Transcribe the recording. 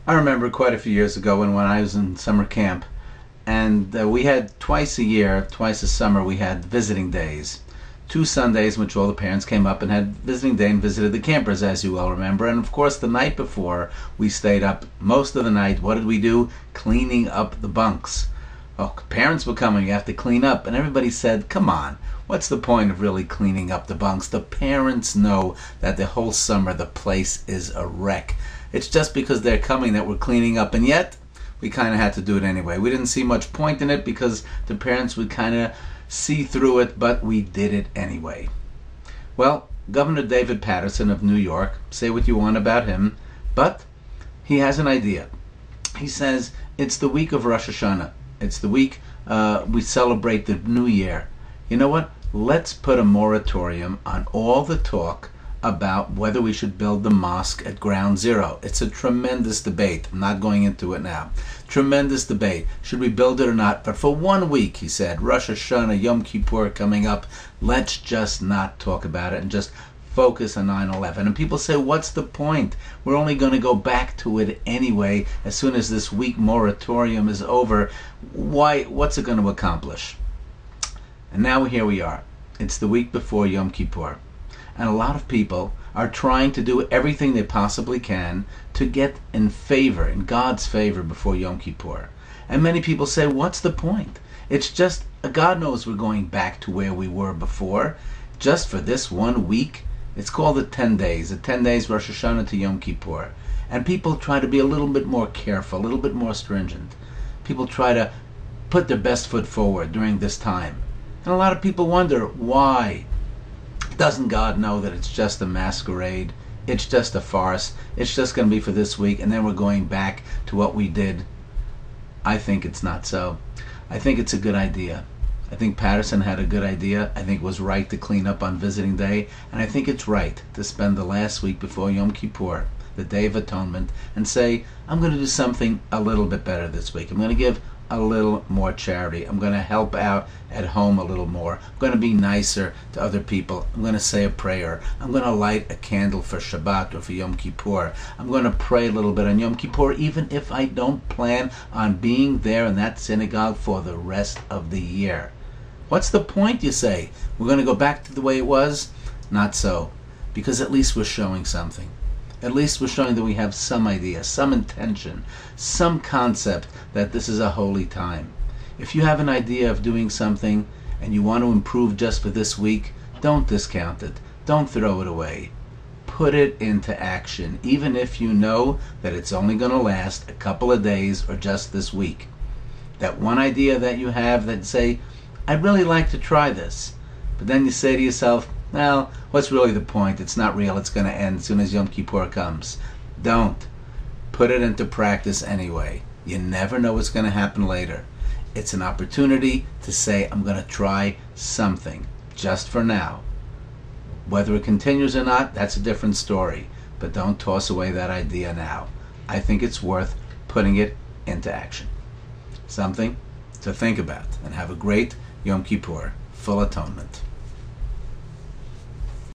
I remember quite a few years ago when I was in summer camp, and we had twice a year, twice a summer, we had visiting days. 2 Sundays in which all the parents came up and had visiting day and visited the campers, as you well remember. And of course, the night before, we stayed up most of the night. What did we do? Cleaning up the bunks. Oh, parents were coming, you have to clean up. And everybody said, come on, what's the point of really cleaning up the bunks? The parents know that the whole summer the place is a wreck. It's just because they're coming that we're cleaning up, and yet we kind of had to do it anyway. We didn't see much point in it because the parents would kind of see through it, but we did it anyway. Well, Governor David Paterson of New York, say what you want about him, but he has an idea. He says it's the week of Rosh Hashanah. It's the week we celebrate the new year. You know what? Let's put a moratorium on all the talk about whether we should build the mosque at Ground Zero. It's a tremendous debate. I'm not going into it now. Tremendous debate. Should we build it or not? But for 1 week, he said, Rosh Hashanah, Yom Kippur coming up, let's just not talk about it and just focus on 9/11. And people say, what's the point? We're only going to go back to it anyway as soon as this week moratorium is over. Why? What's it going to accomplish? And now here we are. It's the week before Yom Kippur. And a lot of people are trying to do everything they possibly can to get in favor, in God's favor, before Yom Kippur. And many people say, what's the point? It's just, God knows we're going back to where we were before, just for this 1 week. It's called the 10 days, the 10 days Rosh Hashanah to Yom Kippur. And people try to be a little bit more careful, a little bit more stringent. People try to put their best foot forward during this time. And a lot of people wonder, why? Doesn't God know that it's just a masquerade? It's just a farce. It's just going to be for this week, and then we're going back to what we did. I think it's not so. I think it's a good idea. I think Paterson had a good idea. I think it was right to clean up on visiting day, and I think it's right to spend the last week before Yom Kippur, the Day of Atonement, and say, I'm going to do something a little bit better this week. I'm going to give a little more charity. I'm going to help out at home a little more. I'm going to be nicer to other people. I'm going to say a prayer. I'm going to light a candle for Shabbat or for Yom Kippur. I'm going to pray a little bit on Yom Kippur, even if I don't plan on being there in that synagogue for the rest of the year. What's the point, you say? We're going to go back to the way it was? Not so. Because at least we're showing something. At least we're showing that we have some idea, some intention, some concept that this is a holy time. If you have an idea of doing something and you want to improve just for this week, don't discount it. Don't throw it away. Put it into action, even if you know that it's only going to last a couple of days or just this week. That one idea that you have that say, I'd really like to try this. But then you say to yourself, well, what's really the point? It's not real. It's going to end as soon as Yom Kippur comes. Don't. Put it into practice anyway. You never know what's going to happen later. It's an opportunity to say, I'm going to try something just for now. Whether it continues or not, that's a different story. But don't toss away that idea now. I think it's worth putting it into action. Something to think about. And have a great Yom Kippur, full atonement.